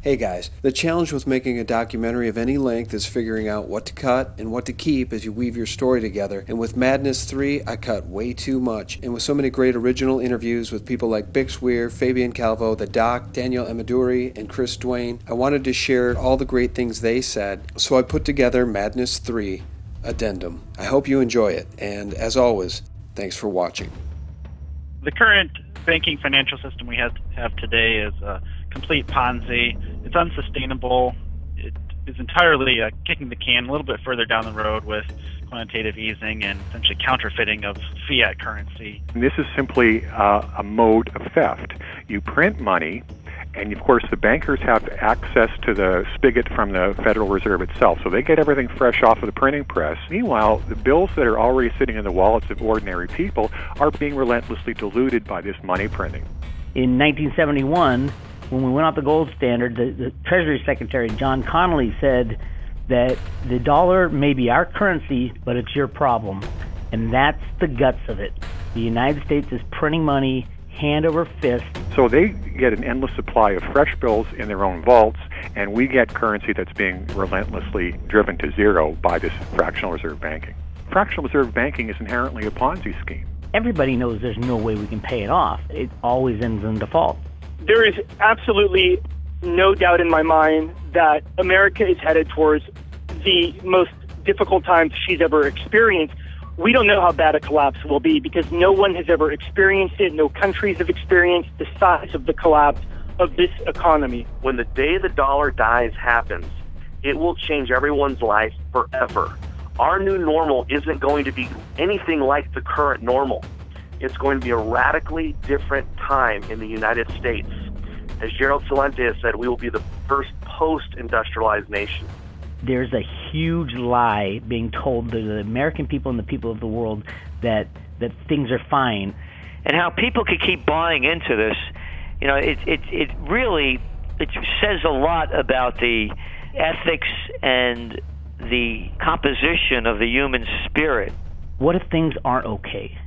Hey guys, the challenge with making a documentary of any length is figuring out what to cut and what to keep as you weave your story together. And with Madness 3, I cut way too much. And with so many great original interviews with people like Bix Weir, Fabian Calvo, the Doc, Daniel Ameduri, and Duane, I wanted to share all the great things they said. So I put together Madness 3, Addendum. I hope you enjoy it. And as always, thanks for watching. The current banking financial system we have today is a complete Ponzi. It's unsustainable. It is entirely kicking the can a little bit further down the road with quantitative easing and essentially counterfeiting of fiat currency. This is simply a mode of theft. You print money, and of course the bankers have access to the spigot from the Federal Reserve itself, so they get everything fresh off of the printing press. Meanwhile, the bills that are already sitting in the wallets of ordinary people are being relentlessly diluted by this money printing. In 1971, when we went off the gold standard, the Treasury Secretary, John Connolly, said that the dollar may be our currency, but it's your problem. And that's the guts of it. The United States is printing money hand over fist. So they get an endless supply of fresh bills in their own vaults, and we get currency that's being relentlessly driven to zero by this fractional reserve banking. Fractional reserve banking is inherently a Ponzi scheme. Everybody knows there's no way we can pay it off. It always ends in default. There is absolutely no doubt in my mind that America is headed towards the most difficult times she's ever experienced. We don't know how bad a collapse will be because no one has ever experienced it. No countries have experienced the size of the collapse of this economy. When the day the dollar dies happens, it will change everyone's life forever. Our new normal isn't going to be anything like the current normal. It's going to be a radically different time in the United States. As Gerald Celente has said, we will be the first post-industrialized nation. There's a huge lie being told to the American people and the people of the world that things are fine. And how people could keep buying into this, it really says a lot about the ethics and the composition of the human spirit. What if things aren't okay?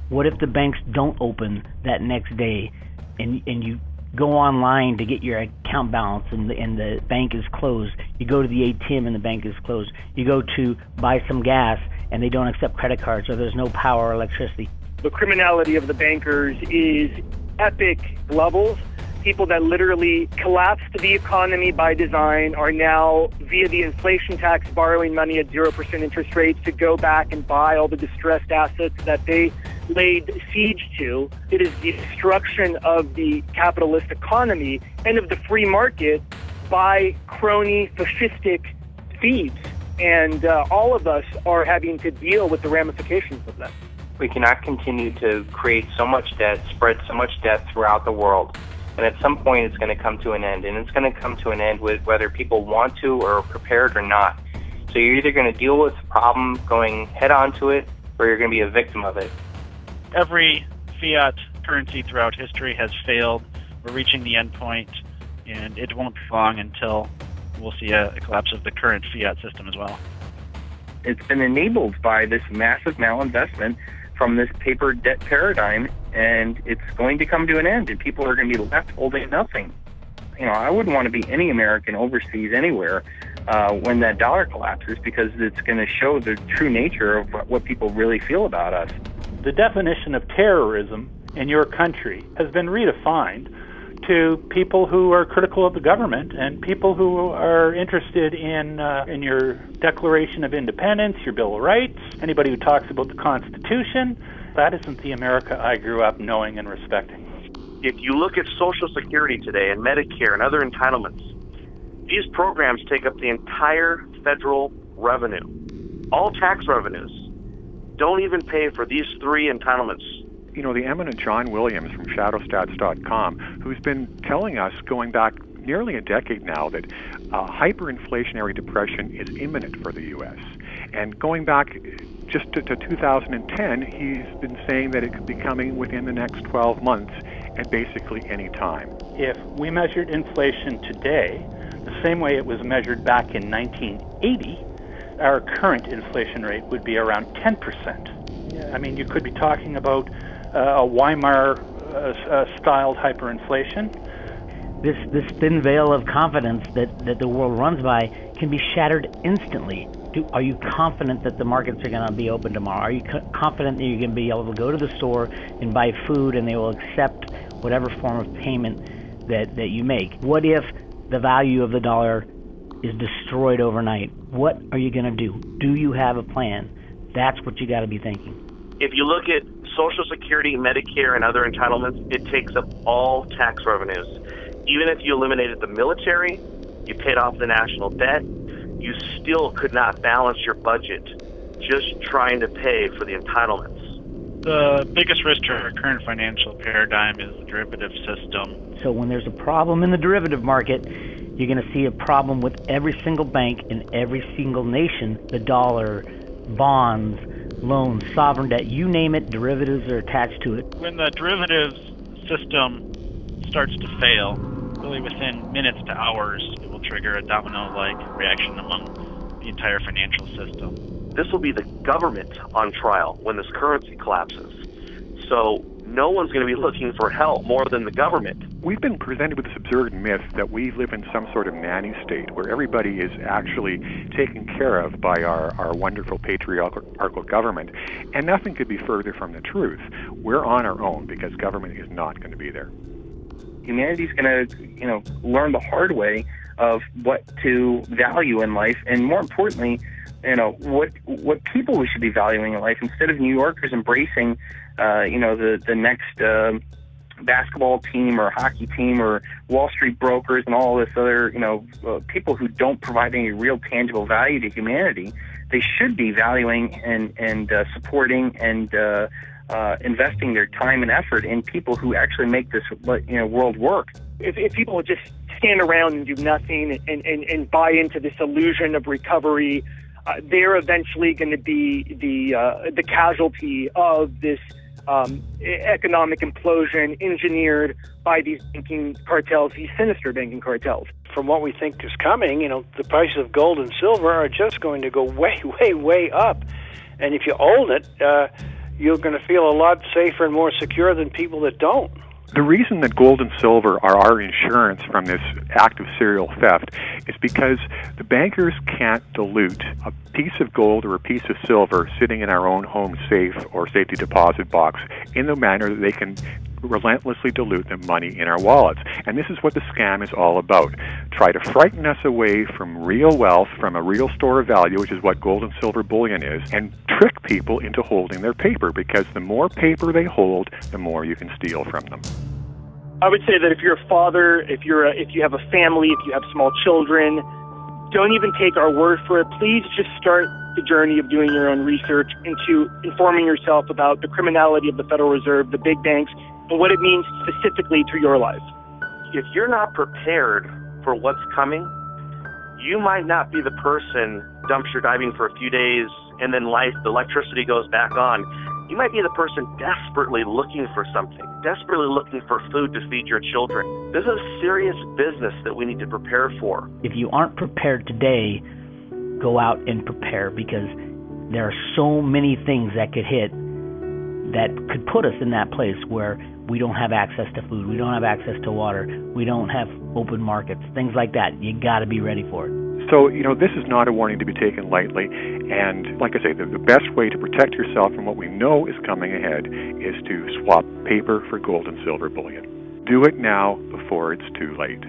What if the banks don't open that next day and you go online to get your account balance and the bank is closed? You go to the ATM and the bank is closed. You go to buy some gas and they don't accept credit cards or there's no power or electricity. The criminality of the bankers is epic levels. People that literally collapsed the economy by design are now, via the inflation tax, borrowing money at 0% interest rates to go back and buy all the distressed assets that they laid siege to. It is the destruction of the capitalist economy and of the free market by crony, fascistic thieves. And all of us are having to deal with the ramifications of that. We cannot continue to create so much debt, spread so much debt throughout the world. And at some point, it's going to come to an end. And it's going to come to an end with whether people want to or are prepared or not. So you're either going to deal with the problem going head on to it, or you're going to be a victim of it. Every fiat currency throughout history has failed. We're reaching the end point, and it won't be long until we'll see a collapse of the current fiat system as well. It's been enabled by this massive malinvestment from this paper debt paradigm, and it's going to come to an end, and people are going to be left holding nothing. I wouldn't want to be any American overseas anywhere when that dollar collapses, because it's going to show the true nature of what people really feel about us. The definition of terrorism in your country has been redefined to people who are critical of the government and people who are interested in your Declaration of Independence, your Bill of Rights, anybody who talks about the Constitution. That isn't the America I grew up knowing and respecting. If you look at Social Security today and Medicare and other entitlements, these programs take up the entire federal revenue. All tax revenues don't even pay for these three entitlements. The eminent John Williams from shadowstats.com, who's been telling us going back nearly a decade now that hyperinflationary depression is imminent for the U.S. And going back just to 2010, he's been saying that it could be coming within the next 12 months at basically any time. If we measured inflation today the same way it was measured back in 1980, our current inflation rate would be around 10%. I mean, you could be talking about a Weimar-styled hyperinflation. this thin veil of confidence that the world runs by can be shattered instantly. Are you confident that the markets are going to be open tomorrow? Are you confident that you're going to be able to go to the store and buy food and they will accept whatever form of payment that you make? What if the value of the dollar is destroyed overnight? What are you going to do? Do you have a plan? That's what you got to be thinking. If you look at Social Security, Medicare, and other entitlements, it takes up all tax revenues. Even if you eliminated the military, you paid off the national debt, you still could not balance your budget just trying to pay for the entitlements. The biggest risk to our current financial paradigm is the derivative system. So when there's a problem in the derivative market, you're going to see a problem with every single bank in every single nation. The dollar, bonds, loans, sovereign debt, you name it, derivatives are attached to it. When the derivatives system starts to fail, really within minutes to hours, it will trigger a domino-like reaction among the entire financial system. This will be the government on trial when this currency collapses. So no one's going to be looking for help more than the government. We've been presented with this absurd myth that we live in some sort of nanny state where everybody is actually taken care of by our wonderful patriarchal government, and nothing could be further from the truth. We're on our own because government is not going to be there. Humanity's going to, learn the hard way of what to value in life, and more importantly, what people we should be valuing in life. Instead of New Yorkers embracing, the next basketball team or hockey team or Wall Street brokers and all this other, people who don't provide any real tangible value to humanity, they should be valuing and supporting and investing their time and effort in people who actually make this world work. If people would just stand around and do nothing and buy into this illusion of recovery, they're eventually going to be the casualty of this economic implosion engineered by these banking cartels, these sinister banking cartels. From what we think is coming, the prices of gold and silver are just going to go way, way, way up. And if you own it, you're going to feel a lot safer and more secure than people that don't. The reason that gold and silver are our insurance from this act of serial theft is because the bankers can't dilute a piece of gold or a piece of silver sitting in our own home safe or safety deposit box in the manner that they can relentlessly dilute the money in our wallets. And this is what the scam is all about. Try to frighten us away from real wealth, from a real store of value, which is what gold and silver bullion is, and trick people into holding their paper, because the more paper they hold, the more you can steal from them. I would say that if you're a father, if you have a family, if you have small children, don't even take our word for it. Please just start the journey of doing your own research into informing yourself about the criminality of the Federal Reserve, the big banks, and what it means specifically to your life. If you're not prepared for what's coming, you might not be the person dumpster diving for a few days and then the electricity goes back on. You might be the person desperately looking for something, desperately looking for food to feed your children. This is a serious business that we need to prepare for. If you aren't prepared today, go out and prepare, because there are so many things that could hit that could put us in that place where we don't have access to food, we don't have access to water, we don't have open markets, things like that. You got to be ready for it. So, this is not a warning to be taken lightly, and like I say, the best way to protect yourself from what we know is coming ahead is to swap paper for gold and silver bullion. Do it now before it's too late.